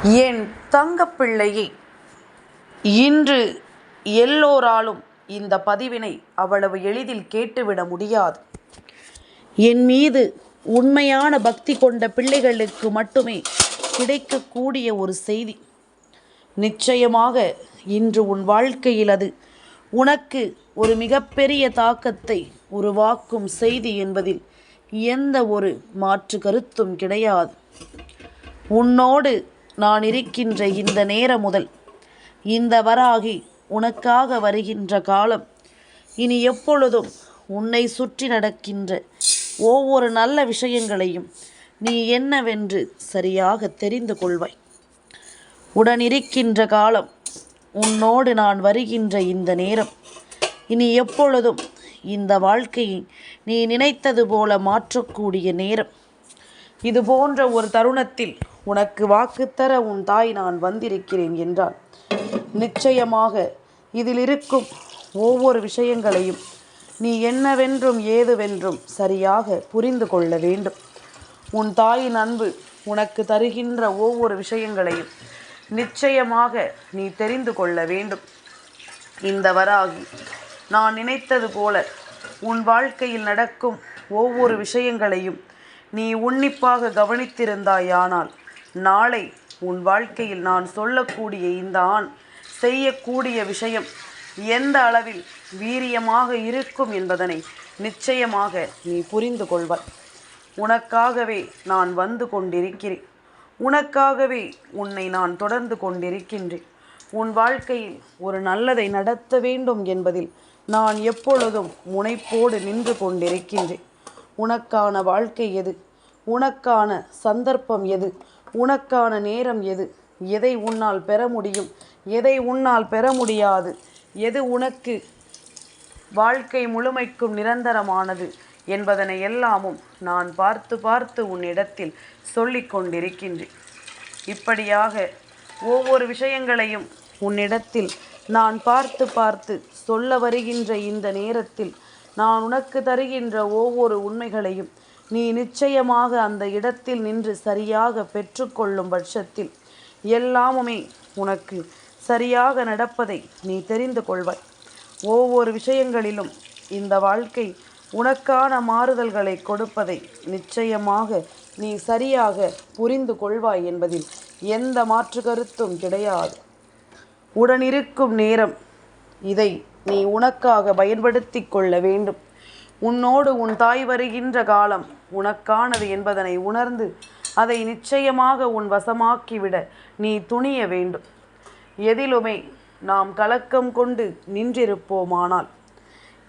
என் தங்கப்பிள்ளையை, இன்று எல்லோராலும் இந்த பதிவினை அவ்வளவு எளிதில் கேட்டுவிட முடியாது. என் மீது உண்மையான பக்தி கொண்ட பிள்ளைகளுக்கு மட்டுமே கிடைக்கக்கூடிய ஒரு செய்தி. நிச்சயமாக இன்று உன் வாழ்க்கையில் அது உனக்கு ஒரு மிகப்பெரிய தாக்கத்தை உருவாக்கும் செய்தி என்பதில் எந்த ஒரு மாற்று கருத்தும் கிடையாது. உன்னோடு நான் இருக்கின்ற இந்த நேரம் முதல் இந்த வராகி உனக்காக வருகின்ற காலம் இனி எப்பொழுதும் உன்னை சுற்றி நடக்கின்ற ஒவ்வொரு நல்ல விஷயங்களையும் நீ என்னவென்று சரியாக தெரிந்து கொள்வாய். உடனிருக்கின்ற காலம், உன்னோடு நான் வருகின்ற இந்த நேரம் இனி எப்பொழுதும் இந்த வாழ்க்கையை நீ நினைத்தது போல மாற்றக்கூடிய நேரம். இது போன்ற ஒரு தருணத்தில் உனக்கு வாக்குத்தர உன் தாய் நான் வந்திருக்கிறேன் என்றால் நிச்சயமாக இதில் இருக்கும் ஒவ்வொரு விஷயங்களையும் நீ என்னவென்றும் ஏதுவென்றும் சரியாக புரிந்து கொள்ள வேண்டும். உன் தாயின் அன்பு உனக்கு தருகின்ற ஒவ்வொரு விஷயங்களையும் நிச்சயமாக நீ தெரிந்து கொள்ள வேண்டும். இந்த வராகி நான் நினைத்தது போல உன் வாழ்க்கையில் நடக்கும் ஒவ்வொரு விஷயங்களையும் நீ உன்னிப்பாக கவனித்திருந்தாயானால் நாளை உன் வாழ்க்கையில் நான் சொல்லக்கூடிய இந்த ஆண் செய்யக்கூடிய விஷயம் எந்த அளவில் வீரியமாக இருக்கும் என்பதனை நிச்சயமாக நீ புரிந்து கொள்வாய். உனக்காகவே நான் வந்து கொண்டிருக்கிறேன். உனக்காகவே உன்னை நான் தொடர்ந்து கொண்டிருக்கின்றேன். உன் வாழ்க்கையில் ஒரு நல்லதை நடத்த வேண்டும் என்பதில் நான் எப்பொழுதும் முனைப்போடு நின்று கொண்டிருக்கின்றேன். உனக்கான வாழ்க்கை எது, உனக்கான சந்தர்ப்பம் எது, உனக்கான நேரம் எது, எதை உன்னால் பெற முடியும், எதை உன்னால் பெற முடியாது, எது உனக்கு வாழ்க்கை முழுமைக்கும் நிரந்தரமானது என்பதனை எல்லாமும் நான் பார்த்து பார்த்து உன்னிடத்தில் சொல்லிக் கொண்டிருக்கின்றேன். இப்படியாக ஒவ்வொரு விஷயங்களையும் உன்னிடத்தில் நான் பார்த்து பார்த்து சொல்ல வருகின்ற இந்த நேரத்தில் நான் உனக்கு தருகின்ற ஒவ்வொரு உண்மைகளையும் நீ நிச்சயமாக அந்த இடத்தில் நின்று சரியாக பெற்றுக்கொள்ளும் பட்சத்தில் எல்லாமுமே உனக்கு சரியாக நடப்பதை நீ தெரிந்து கொள்வாய். ஒவ்வொரு விஷயங்களிலும் இந்த வாழ்க்கை உனக்கான மாறுதல்களை கொடுப்பதை நிச்சயமாக நீ சரியாக புரிந்து கொள்வாய் என்பதில் எந்த மாற்று கருத்தும் கிடையாது. உடனிருக்கும் நேரம் இதை நீ உனக்காக பயன்படுத்தி கொள்ள வேண்டும். உன்னோடு உன் தாய் வருகின்ற காலம் உனக்கானது என்பதனை உணர்ந்து அதை நிச்சயமாக உன் வசமாக்கிவிட நீ துணிய வேண்டும். எதிலுமே நாம் கலக்கம் கொண்டு நின்றிருப்போமானால்,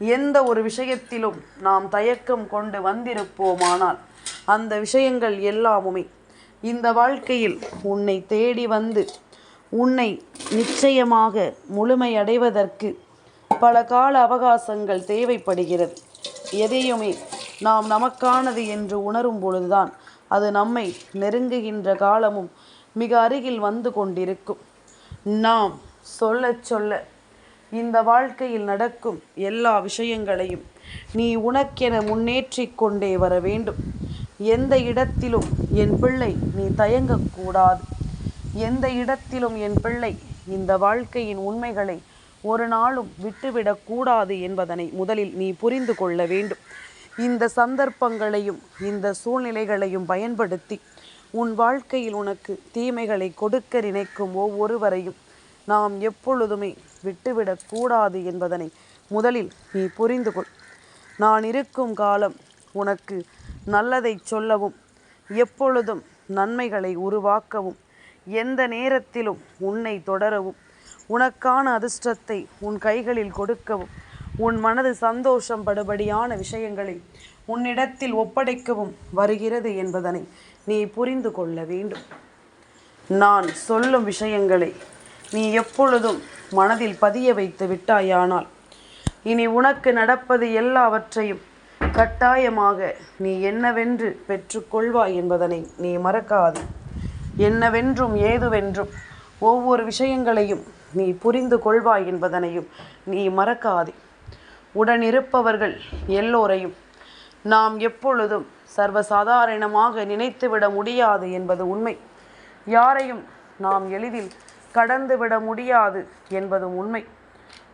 எந்த ஒரு விஷயத்திலும் நாம் தயக்கம் கொண்டு வந்திருப்போமானால் அந்த விஷயங்கள் எல்லாமுமே இந்த வாழ்க்கையில் உன்னை தேடி வந்து உன்னை நிச்சயமாக முழுமையடைவதற்கு பல கால அவகாசங்கள் தேவைப்படுகிறது. எதையுமே நாம் நமக்கானது என்று உணரும் பொழுதுதான் அது நம்மை நெருங்குகின்ற காலமும் மிக அருகில் வந்து கொண்டிருக்கும். நாம் சொல்ல சொல்ல இந்த வாழ்க்கையில் நடக்கும் எல்லா விஷயங்களையும் நீ உனக்கென முன்னேற்றி கொண்டே வர வேண்டும். எந்த இடத்திலும் என் பிள்ளை நீ தயங்கக்கூடாது. எந்த இடத்திலும் என் பிள்ளை இந்த வாழ்க்கையின் உண்மைகளை ஒரு நாளும் விட்டுவிடக்கூடாது என்பதனை முதலில் நீ புரிந்து கொள்ள வேண்டும். இந்த சந்தர்ப்பங்களையும் இந்த சூழ்நிலைகளையும் பயன்படுத்தி உன் வாழ்க்கையில் உனக்கு தீமைகளை கொடுக்க நினைக்கும் ஒவ்வொருவரையும் நாம் எப்பொழுதுமே விட்டுவிடக்கூடாது என்பதனை முதலில் நீ புரிந்து கொள். நான் இருக்கும் காலம் உனக்கு நல்லதை சொல்லவும், எப்பொழுதும் நன்மைகளை உருவாக்கவும், எந்த நேரத்திலும் உன்னை தொடரவும், உனக்கான அதிர்ஷ்டத்தை உன் கைகளில் கொடுக்கவும், உன் மனது சந்தோஷம் படுபடியான விஷயங்களை உன்னிடத்தில் ஒப்படைக்கவும் வருகிறது என்பதனை நீ புரிந்து கொள்ள வேண்டும். நான் சொல்லும் விஷயங்களை நீ எப்பொழுதும் மனதில் பதிய வைத்து விட்டாயானால் இனி உனக்கு நடப்பது எல்லாவற்றையும் கட்டாயமாக நீ என்னவென்று பெற்றுக்கொள்வாய் என்பதனை நீ மறக்காது. என்னவென்றும் ஏதுவென்றும் ஒவ்வொரு விஷயங்களையும் நீ புரிந்து கொள்வாய் என்பதனையும் நீ மறக்காதே. உடனிருப்பவர்கள் எல்லோரையும் நாம் எப்பொழுதும் சர்வசாதாரணமாக நினைத்துவிட முடியாது என்பது உண்மை. யாரையும் நாம் எளிதில் கடந்துவிட முடியாது என்பதும் உண்மை.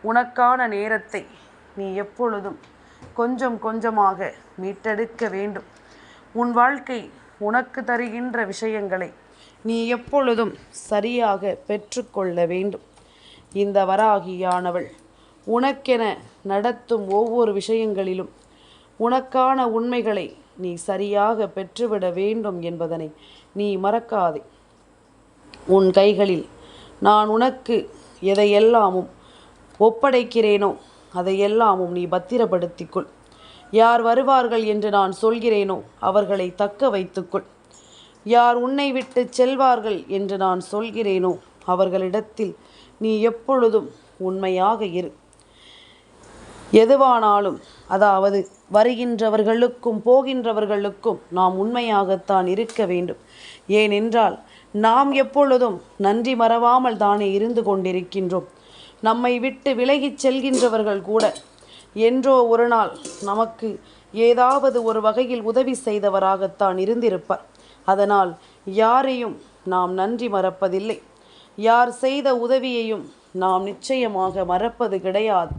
உனக்கான நேரத்தை நீ எப்பொழுதும் கொஞ்சம் கொஞ்சமாக மீட்டெடுக்க வேண்டும். உன் வாழ்க்கை உனக்கு தருகின்ற விஷயங்களை நீ எப்பொழுதும் சரியாக பெற்றுக்கொள்ள வேண்டும். இந்த வராகியானவள் உனக்கென நடத்தும் ஒவ்வொரு விஷயங்களிலும் உனக்கான உண்மைகளை நீ சரியாக பெற்றுவிட வேண்டும் என்பதனை நீ மறக்காதே. உன் கைகளில் நான் உனக்கு எதையெல்லாமும் ஒப்படைக்கிறேனோ அதையெல்லாமும் நீ பத்திரப்படுத்திக்கொள். யார் வருவார்கள் என்று நான் சொல்கிறேனோ அவர்களை தக்க வைத்துக்கொள். யார் உன்னை விட்டு செல்வார்கள் என்று நான் சொல்கிறேனோ அவர்களிடத்தில் நீ எப்பொழுதும் உண்மையாக இரு. எதுவானாலும், அதாவது வருகின்றவர்களுக்கும் போகின்றவர்களுக்கும் நாம் உண்மையாகத்தான் இருக்க வேண்டும். ஏனென்றால் நாம் எப்பொழுதும் நன்றி மறவாமல் தானே இருந்து கொண்டிருக்கின்றோம். நம்மை விட்டு விலகிச் செல்கின்றவர்கள் கூட என்றோ ஒரு நாள் நமக்கு ஏதாவது ஒரு வகையில் உதவி செய்தவராகத்தான் இருந்திருப்பார். அதனால் யாரையும் நாம் நன்றி மறப்பதில்லை. யார் செய்த உதவியையும் நாம் நிச்சயமாக மறப்பது கிடையாது.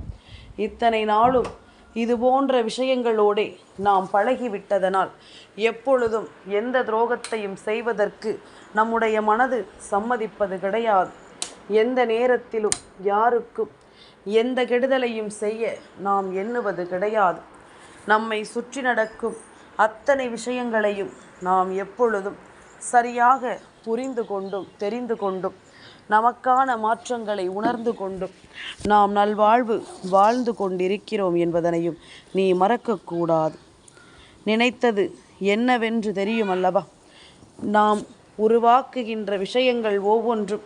இத்தனை நாளும் இது போன்ற விஷயங்களோடே நாம் பழகிவிட்டதனால் எப்பொழுதும் எந்த துரோகத்தையும் செய்வதற்கு நம்முடைய மனது சம்மதிப்பது கிடையாது. எந்த நேரத்திலும் யாருக்கும் எந்த கெடுதலையும் செய்ய நாம் எண்ணுவது கிடையாது. நம்மை சுற்றி நடக்கும் அத்தனை விஷயங்களையும் நாம் எப்பொழுதும் சரியாக புரிந்து கொண்டும் தெரிந்து கொண்டும் நமக்கான மாற்றங்களை உணர்ந்து கொண்டும் நாம் நல்வாழ்வு வாழ்ந்து கொண்டிருக்கிறோம் என்பதனையும் நீ மறக்கக்கூடாது. நினைத்தது என்னவென்று தெரியுமல்லவா? நாம் உருவாக்குகின்ற விஷயங்கள் ஒவ்வொன்றும்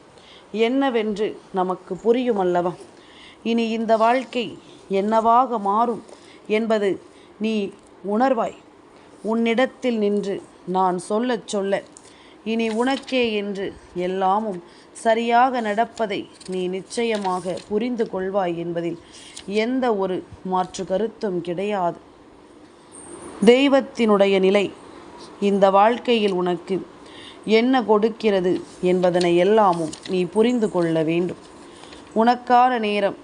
என்னவென்று நமக்கு புரியுமல்லவா? இனி இந்த வாழ்க்கை என்னவாக மாறும் என்பது நீ உணர்வாய். உன்னிடத்தில் நின்று நான் சொல்லச் சொல்ல இனி உனக்கே என்று எல்லாமும் சரியாக நடப்பதை நீ நிச்சயமாக புரிந்து கொள்வாய் என்பதில் எந்த ஒரு மாற்று கருத்தும் கிடையாது. தெய்வத்தினுடைய நிலை இந்த வாழ்க்கையில் உனக்கு என்ன கொடுக்கிறது என்பதனை எல்லாமும் நீ புரிந்து கொள்ள வேண்டும். உனக்கான நேரம்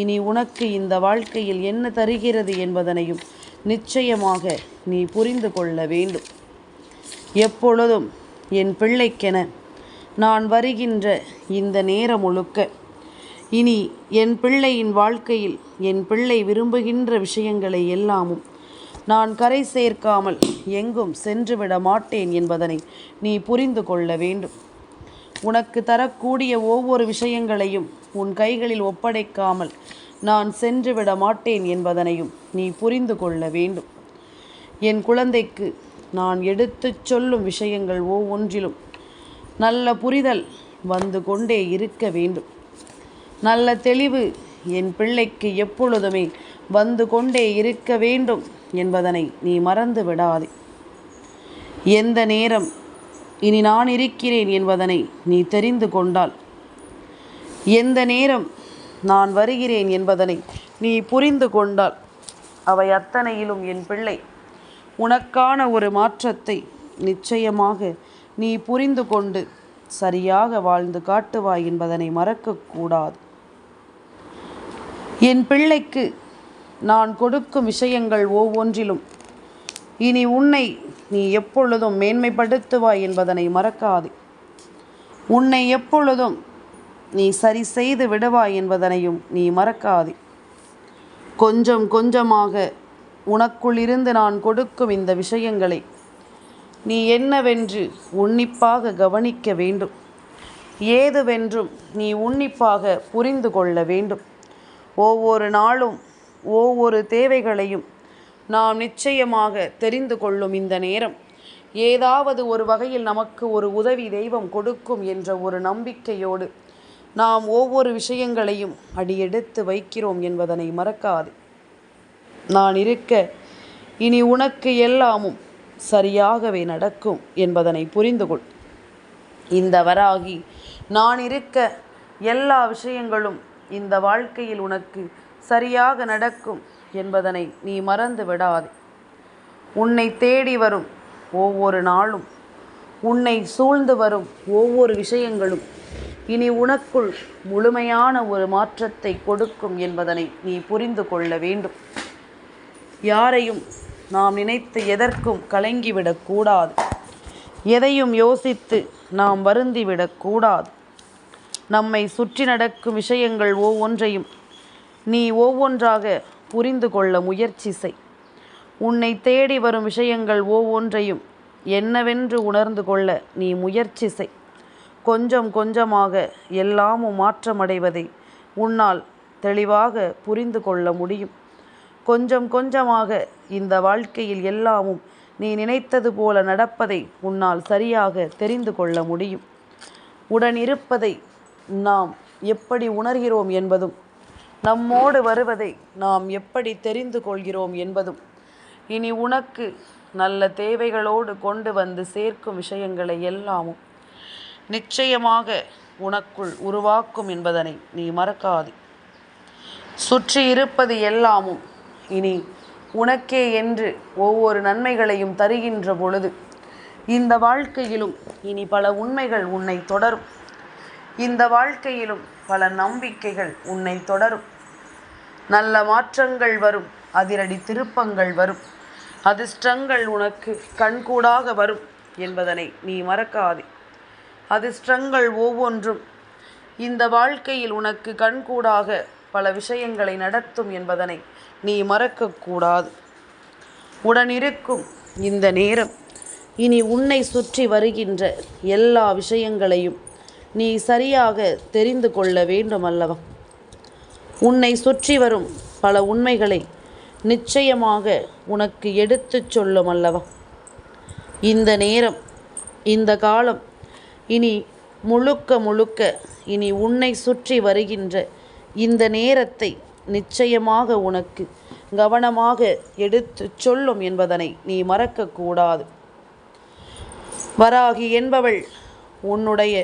இனி உனக்கு இந்த வாழ்க்கையில் என்ன தருகிறது என்பதனையும் நிச்சயமாக நீ புரிந்து கொள்ள வேண்டும். எப்பொழுதும் என் பிள்ளைக்கென நான் வருகின்ற இந்த நேரம் முழுக்க இனி என் பிள்ளையின் வாழ்க்கையில் என் பிள்ளை விரும்புகின்ற விஷயங்களை எல்லாமும் நான் கரை சேர்க்காமல் எங்கும் சென்றுவிட மாட்டேன் என்பதனை நீ புரிந்து கொள்ள வேண்டும். உனக்கு தரக்கூடிய ஒவ்வொரு விஷயங்களையும் உன் கைகளில் ஒப்படைக்காமல் நான் சென்றுவிட மாட்டேன் என்பதனையும் நீ புரிந்து கொள்ள வேண்டும். என் குழந்தைக்கு நான் எடுத்துச் சொல்லும் விஷயங்கள் ஒவ்வொன்றிலும் நல்ல புரிதல் வந்து கொண்டே இருக்க வேண்டும். நல்ல தெளிவு என் பிள்ளைக்கு எப்பொழுதுமே வந்து கொண்டே இருக்க வேண்டும் என்பதனை நீ மறந்து விடாதே. எந்த நேரம் இனி நான் இருக்கிறேன் என்பதனை நீ தெரிந்து கொண்டால், எந்த நேரம் நான் வருகிறேன் என்பதனை நீ புரிந்து கொண்டால், அவை அத்தனையிலும் என் பிள்ளை உனக்கான ஒரு மாற்றத்தை நிச்சயமாக நீ புரிந்து கொண்டு சரியாக வாழ்ந்து காட்டுவாய் என்பதனை மறக்கக்கூடாது. என் பிள்ளைக்கு நான் கொடுக்கும் விஷயங்கள் ஒவ்வொன்றிலும் இனி உன்னை நீ எப்பொழுதும் மேன்மைப்படுத்துவாய் என்பதனை மறக்காதே. உன்னை எப்பொழுதும் நீ சரி செய்து விடுவாய் என்பதனையும் நீ மறக்காதே. கொஞ்சம் கொஞ்சமாக உனக்குள் இருந்து நான் கொடுக்கும் இந்த விஷயங்களை நீ என்னவென்று உன்னிப்பாக கவனிக்க வேண்டும். ஏதுவென்றும் நீ உன்னிப்பாக புரிந்து கொள்ள வேண்டும். ஒவ்வொரு நாளும் ஒவ்வொரு தேவைகளையும் நாம் நிச்சயமாக தெரிந்து கொள்ளும் இந்த நேரம் ஏதாவது ஒரு வகையில் நமக்கு ஒரு உதவி தெய்வம் கொடுக்கும் என்ற ஒரு நம்பிக்கையோடு நாம் ஒவ்வொரு விஷயங்களையும் அடியெடுத்து வைக்கிறோம் என்பதனை மறக்காது. நான் இருக்க இனி உனக்கு எல்லாமும் சரியாகவே நடக்கும் என்பதனை புரிந்து கொள். இந்த வராகி நான் இருக்க எல்லா விஷயங்களும் இந்த வாழ்க்கையில் உனக்கு சரியாக நடக்கும் என்பதனை நீ மறந்து விடாதே. உன்னை தேடி வரும் ஒவ்வொரு நாளும் உன்னை சூழ்ந்து வரும் ஒவ்வொரு விஷயங்களும் இனி உனக்குள் முழுமையான ஒரு மாற்றத்தை கொடுக்கும் என்பதனை நீ புரிந்து கொள்ள வேண்டும். யாரையும் நாம் நினைத்து எதற்கும் கலங்கிவிடக்கூடாது. எதையும் யோசித்து நாம் வருந்திவிடக்கூடாது. நம்மை சுற்றி நடக்கும் விஷயங்கள் ஒவ்வொன்றையும் நீ ஒவ்வொன்றாக புரிந்து கொள்ள முயற்சி செய். உன்னை தேடி வரும் விஷயங்கள் ஒவ்வொன்றையும் என்னவென்று உணர்ந்து கொள்ள நீ முயற்சி செய். கொஞ்சம் கொஞ்சமாக எல்லாமும் மாற்றமடைவதை உன்னால் தெளிவாக புரிந்து கொள்ள முடியும். கொஞ்சம் கொஞ்சமாக இந்த வாழ்க்கையில் எல்லாமும் நீ நினைத்தது போல நடப்பதை உன்னால் சரியாக தெரிந்து கொள்ள முடியும். உடன் இருப்பதை நாம் எப்படி உணர்கிறோம் என்பதும், நம்மோடு வருவதை நாம் எப்படி தெரிந்து கொள்கிறோம் என்பதும், இனி உனக்கு நல்ல தேவைகளோடு கொண்டு வந்து சேர்க்கும் விஷயங்களை எல்லாமும் நிச்சயமாக உனக்குள் உருவாக்கும் என்பதனை நீ மறக்காதே. சுற்றி இருப்பது எல்லாமும் இனி உனக்கே என்று ஒவ்வொரு நன்மைகளையும் தருகின்ற பொழுது இந்த வாழ்க்கையிலும் இனி பல உண்மைகள் உன்னை தொடரும். இந்த வாழ்க்கையிலும் பல நம்பிக்கைகள் உன்னை தொடரும். நல்ல மாற்றங்கள் வரும், அதிரடி திருப்பங்கள் வரும், அதிர்ஷ்டங்கள் உனக்கு கண்கூடாக வரும் என்பதனை நீ மறக்காதே. அதிர்ஷ்டங்கள் ஒவ்வொன்றும் இந்த வாழ்க்கையில் உனக்கு கண்கூடாக பல விஷயங்களை நடத்தும் என்பதனை நீ மறக்கக்கூடாது. உடனிருக்கும் இந்த நேரம் இனி உன்னை சுற்றி வருகின்ற எல்லா விஷயங்களையும் நீ சரியாக தெரிந்து கொள்ள வேண்டும் அல்லவா? உன்னை சுற்றி வரும் பல உண்மைகளை நிச்சயமாக உனக்கு எடுத்துச் சொல்லும் அல்லவா? இந்த நேரம், இந்த காலம் இனி முழுக்க முழுக்க இனி உன்னை சுற்றி வருகின்ற இந்த நேரத்தை நிச்சயமாக உனக்கு கவனமாக எடுத்து சொல்லும் என்பதனை நீ மறக்கக்கூடாது. வராகி என்பவள் உன்னுடைய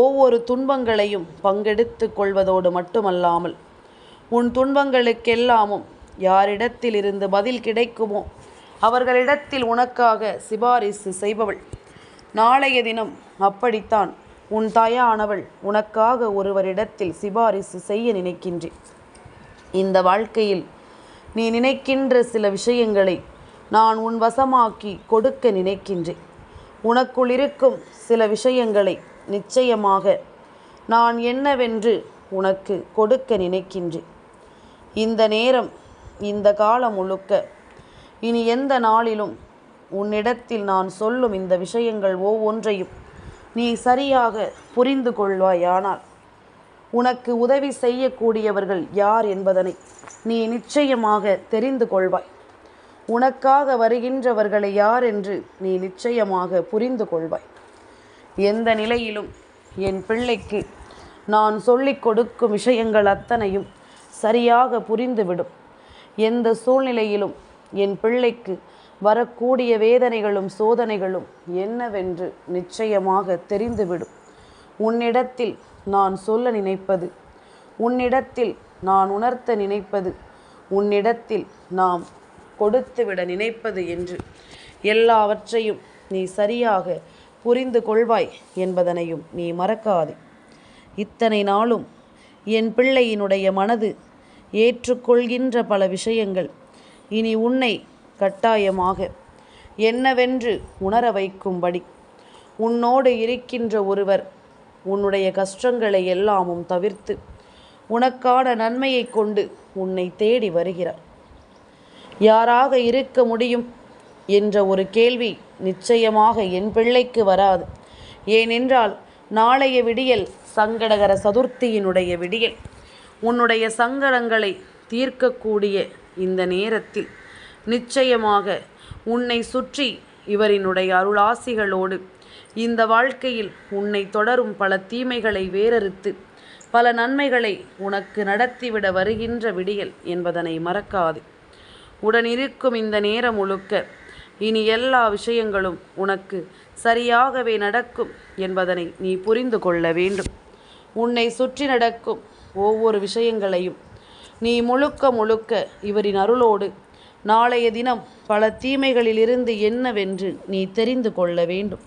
ஒவ்வொரு துன்பங்களையும் பங்கெடுத்து கொள்வதோடு மட்டுமல்லாமல், உன் துன்பங்களுக்கெல்லாமும் யாரிடத்தில் இருந்து பதில் கிடைக்குமோ அவர்களிடத்தில் உனக்காக சிபாரிசு செய்பவள். நாளைய தினம் அப்படித்தான் உன் தாயானவள் உனக்காக ஒருவரிடத்தில் சிபாரிசு செய்ய நினைக்கின்றேன். இந்த வாழ்க்கையில் நீ நினைக்கின்ற சில விஷயங்களை நான் உன் வசமாக்கி கொடுக்க நினைக்கின்றேன். உனக்குள் இருக்கும் சில விஷயங்களை நிச்சயமாக நான் என்னவென்று உனக்கு கொடுக்க நினைக்கின்றேன். இந்த நேரம், இந்த காலம் முழுக்க இனி எந்த நாளிலும் உன்னிடத்தில் நான் சொல்லும் இந்த விஷயங்கள் ஒவ்வொன்றையும் நீ சரியாக புரிந்து கொள்வாயானால் உனக்கு உதவி செய்யக்கூடியவர்கள் யார் என்பதனை நீ நிச்சயமாக தெரிந்து கொள்வாய். உனக்காக வருகின்றவர்களை யார் என்று நீ நிச்சயமாக புரிந்து கொள்வாய். எந்த நிலையிலும் என் பிள்ளைக்கு நான் சொல்லிக் கொடுக்கும் விஷயங்கள் அத்தனையும் சரியாக புரிந்துவிடும். எந்த சூழ்நிலையிலும் என் பிள்ளைக்கு வரக்கூடிய வேதனைகளும் சோதனைகளும் என்னவென்று நிச்சயமாக தெரிந்துவிடும். உன்னிடத்தில் நான் சொல்ல நினைப்பது, உன்னிடத்தில் நான் உணர்த்த நினைப்பது, உன்னிடத்தில் நாம் கொடுத்துவிட நினைப்பது என்று எல்லாவற்றையும் நீ சரியாக புரிந்து கொள்வாய் என்பதனையும் நீ மறக்காதே. இத்தனை நாளும் என் பிள்ளையினுடைய மனது ஏற்றுக்கொள்கின்ற பல விஷயங்கள் இனி உன்னை கட்டாயமாக என்னவென்று உணர வைக்கும்படி உன்னோடு இருக்கின்ற ஒருவர் உன்னுடைய கஷ்டங்களை எல்லாமும் தவிர்த்து உனக்கான நன்மையை கொண்டு உன்னை தேடி வருகிறார். யாராக இருக்க முடியும் என்ற ஒரு கேள்வி நிச்சயமாக என் பிள்ளைக்கு வராது. ஏனென்றால் நாளைய விடியல் சங்கடகர சதுர்த்தியினுடைய விடியல். உன்னுடைய சங்கடங்களை தீர்க்கக்கூடிய இந்த நேரத்தில் நிச்சயமாக உன்னை சுற்றி இவரினுடைய அருளாசிகளோடு இந்த வாழ்க்கையில் உன்னை தொடரும் பல தீமைகளை வேறறுத்து பல நன்மைகளை உனக்கு நடத்திவிட வருகின்ற விடியல் என்பதனை மறக்காது. உடனிருக்கும் இந்த நேரம் முழுக்க இனி எல்லா விஷயங்களும் உனக்கு சரியாகவே நடக்கும் என்பதனை நீ புரிந்து கொள்ள வேண்டும். உன்னை சுற்றி நடக்கும் ஒவ்வொரு விஷயங்களையும் நீ முழுக்க முழுக்க இவரின் அருளோடு நாளைய தினம் பல தீமைகளிலிருந்து என்னவென்று நீ தெரிந்து கொள்ள வேண்டும்.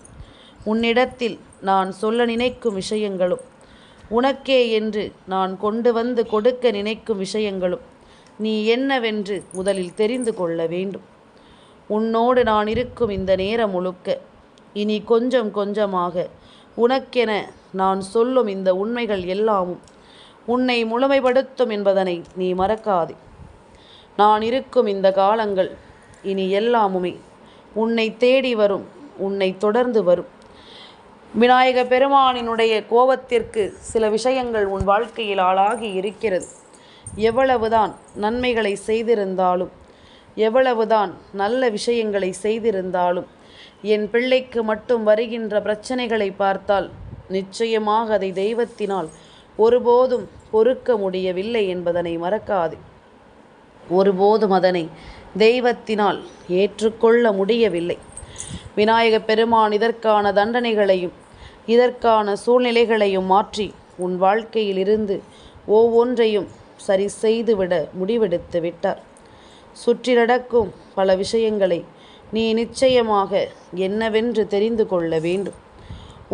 உன்னிடத்தில் நான் சொல்ல நினைக்கும் விஷயங்களும் உனக்கே என்று நான் கொண்டு வந்து கொடுக்க நினைக்கும் விஷயங்களும் நீ என்னவென்று முதலில் தெரிந்து கொள்ள வேண்டும். உன்னோடு நான் இருக்கும் இந்த நேரம் முழுக்க இனி கொஞ்சம் கொஞ்சமாக உனக்கென நான் சொல்லும் இந்த உண்மைகள் எல்லாமும் உன்னை முழுமைப்படுத்தும் என்பதனை நீ மறக்காதே. நான் இருக்கும் இந்த காலங்கள் இனி எல்லாமுமே உன்னை தேடி வரும், உன்னை தொடர்ந்து வரும். விநாயக பெருமானினுடைய கோபத்திற்கு சில விஷயங்கள் உன் வாழ்க்கையில் ஆளாகி இருக்கிறது. எவ்வளவுதான் நன்மைகளை செய்திருந்தாலும், எவ்வளவுதான் நல்ல விஷயங்களை செய்திருந்தாலும், என் பிள்ளைக்கு மட்டும் வருகின்ற பிரச்சனைகளை பார்த்தால் நிச்சயமாக அதை தெய்வத்தினால் ஒருபோதும் பொறுக்க முடியவில்லை என்பதனை மறக்காது. ஒருபோதும் அதனை தெய்வத்தினால் ஏற்றுக்கொள்ள முடியவில்லை. விநாயக பெருமான் இதற்கான தண்டனைகளையும் இதற்கான சூழ்நிலைகளையும் மாற்றி உன் வாழ்க்கையில் இருந்து ஒவ்வொன்றையும் சரி செய்துவிட முடிவெடுத்து விட்டார். சுற்றி நடக்கும் பல விஷயங்களை நீ நிச்சயமாக என்னவென்று தெரிந்து கொள்ள வேண்டும்.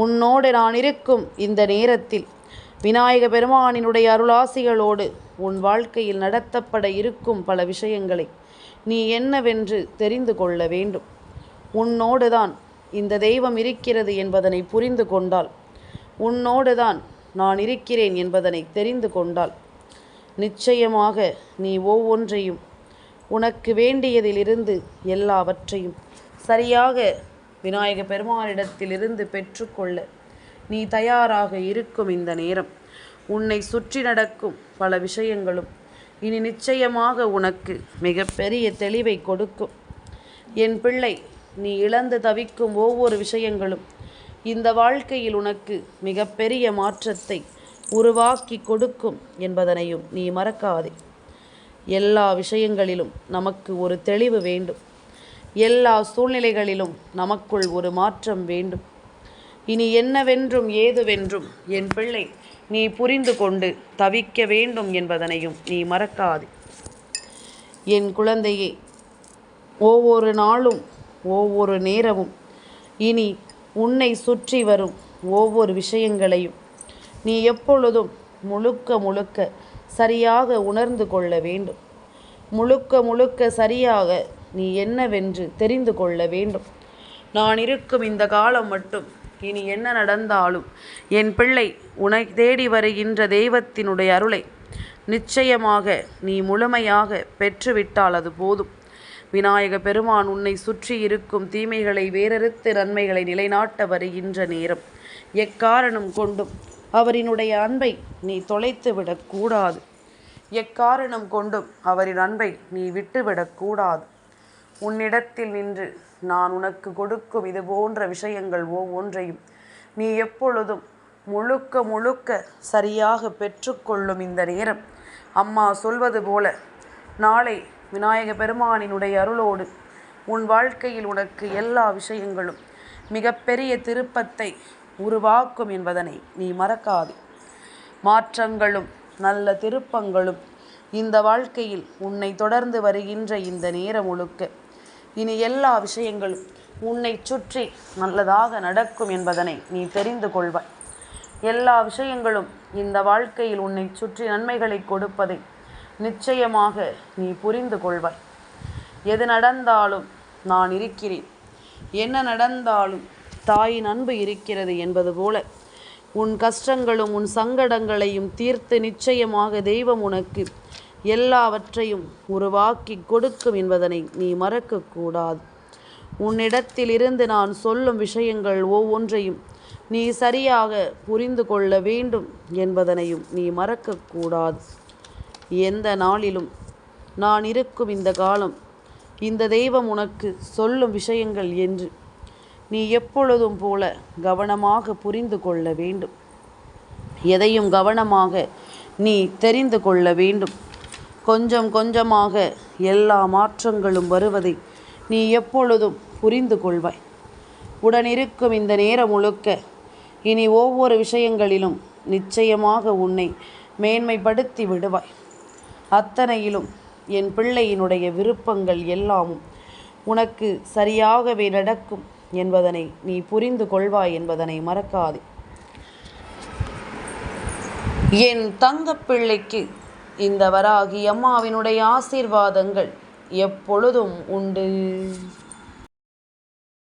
உன்னோடு நான் இருக்கும் இந்த நேரத்தில் விநாயக பெருமானினுடைய அருளாசிகளோடு உன் வாழ்க்கையில் நடத்தப்பட இருக்கும் பல விஷயங்களை நீ என்னவென்று தெரிந்து கொள்ள வேண்டும். உன்னோடுதான் இந்த தெய்வம் இருக்கிறது என்பதனை புரிந்து கொண்டால், உன்னோடுதான் நான் இருக்கிறேன் என்பதனை தெரிந்து கொண்டால், நிச்சயமாக நீ ஒவ்வொன்றையும் உனக்கு வேண்டியதிலிருந்து எல்லாவற்றையும் சரியாக விநாயக பெருமானிடத்திலிருந்து பெற்றுக்கொள்ள நீ தயாராக இருக்கும் இந்த நேரம் உன்னை சுற்றி நடக்கும் பல விஷயங்களும் இனி நிச்சயமாக உனக்கு மிகப்பெரிய தெளிவை கொடுக்கும். என் பிள்ளை, நீ இழந்து தவிக்கும் ஒவ்வொரு விஷயங்களும் இந்த வாழ்க்கையில் உனக்கு மிகப்பெரிய மாற்றத்தை உருவாக்கி கொடுக்கும் என்பதனையும் நீ மறக்காதே. எல்லா விஷயங்களிலும் நமக்கு ஒரு தெளிவு வேண்டும். எல்லா சூழ்நிலைகளிலும் நமக்குள் ஒரு மாற்றம் வேண்டும். இனி என்னவென்றும் ஏதுவென்றும் என் பிள்ளை நீ புரிந்து கொண்டு தவிக்க வேண்டும் என்பதனையும் நீ மறக்காதே. என் குழந்தையே, ஒவ்வொரு நாளும் ஒவ்வொரு நேரமும் இனி உன்னை சுற்றி வரும் ஒவ்வொரு விஷயங்களையும் நீ எப்பொழுதும் முழுக்க முழுக்க சரியாக உணர்ந்து கொள்ள வேண்டும். முழுக்க முழுக்க சரியாக நீ என்னவென்று தெரிந்து கொள்ள வேண்டும். நான் இருக்கும் இந்த காலம் மட்டும் இனி என்ன நடந்தாலும் என் பிள்ளை உன்னை தேடி வருகின்ற தெய்வத்தினுடைய அருளை நிச்சயமாக நீ முழுமையாக பெற்றுவிட்டால் அது போதும். விநாயக பெருமான் உன்னை சுற்றி இருக்கும் தீமைகளை வேறறுத்து நன்மைகளை நிலைநாட்ட வருகின்ற நேரம் எக்காரணம் கொண்டும் அவரினுடைய அன்பை நீ தொலைத்து விடக்கூடாது. எக்காரணம் கொண்டும் அவரின் அன்பை நீ விட்டுவிடக்கூடாது. உன்னிடத்தில் நின்று நான் உனக்கு கொடுக்கும் இது போன்ற விஷயங்கள் ஒவ்வொன்றையும் நீ எப்பொழுதும் முழுக்க முழுக்க சரியாக பெற்றுக்கொள்ளும் இந்த நேரம் அம்மா சொல்வது போல நாளை விநாயக பெருமானினுடைய அருளோடு உன் வாழ்க்கையில் உனக்கு எல்லா விஷயங்களும் மிகப்பெரிய திருப்பத்தை உருவாக்கும் என்பதனை நீ மறக்காதே. மாற்றங்களும் நல்ல திருப்பங்களும் இந்த வாழ்க்கையில் உன்னை தொடர்ந்து வருகின்ற இந்த நேரம் முழுக்க இனி எல்லா விஷயங்களும் உன்னை சுற்றி நல்லதாக நடக்கும் என்பதனை நீ தெரிந்து கொள்வாய். எல்லா விஷயங்களும் இந்த வாழ்க்கையில் உன்னை சுற்றி நன்மைகளை கொடுப்பதை நிச்சயமாக நீ புரிந்து கொள்வாய். எது நடந்தாலும் நான் இருக்கிறேன், என்ன நடந்தாலும் தாயின் அன்பு இருக்கிறது என்பது போல உன் கஷ்டங்களும் உன் சங்கடங்களையும் தீர்த்து நிச்சயமாக தெய்வம் உனக்கு எல்லாவற்றையும் உருவாக்கி கொடுக்கும் என்பதனை நீ மறக்கக்கூடாது. உன்னிடத்திலிருந்து நான் சொல்லும் விஷயங்கள் ஒவ்வொன்றையும் நீ சரியாக புரிந்து கொள்ள வேண்டும் என்பதனையும் நீ மறக்கக்கூடாது. எந்த நாளிலும் நான் இருக்கும் இந்த காலம் இந்த தெய்வம் உனக்கு சொல்லும் விஷயங்கள் என்று நீ எப்பொழுதும் போல கவனமாக புரிந்து கொள்ள வேண்டும். எதையும் கவனமாக நீ தெரிந்து கொள்ள வேண்டும். கொஞ்சம் கொஞ்சமாக எல்லா மாற்றங்களும் வருவதை நீ எப்பொழுதும் புரிந்து கொள்வாய். உடனிருக்கும் இந்த நேரம் முழுக்க இனி ஒவ்வொரு விஷயங்களிலும் நிச்சயமாக உன்னை மேன்மைப்படுத்தி விடுவாய். அத்தனையிலும் என் பிள்ளையினுடைய விருப்பங்கள் எல்லாமும் உனக்கு சரியாகவே நடக்கும் என்பதனை நீ புரிந்து கொள்வாய் என்பதனை மறக்காதே. என் தங்கப்பிள்ளைக்கு இந்த வராகி அம்மாவினுடைய ஆசீர்வாதங்கள் எப்பொழுதும் உண்டு.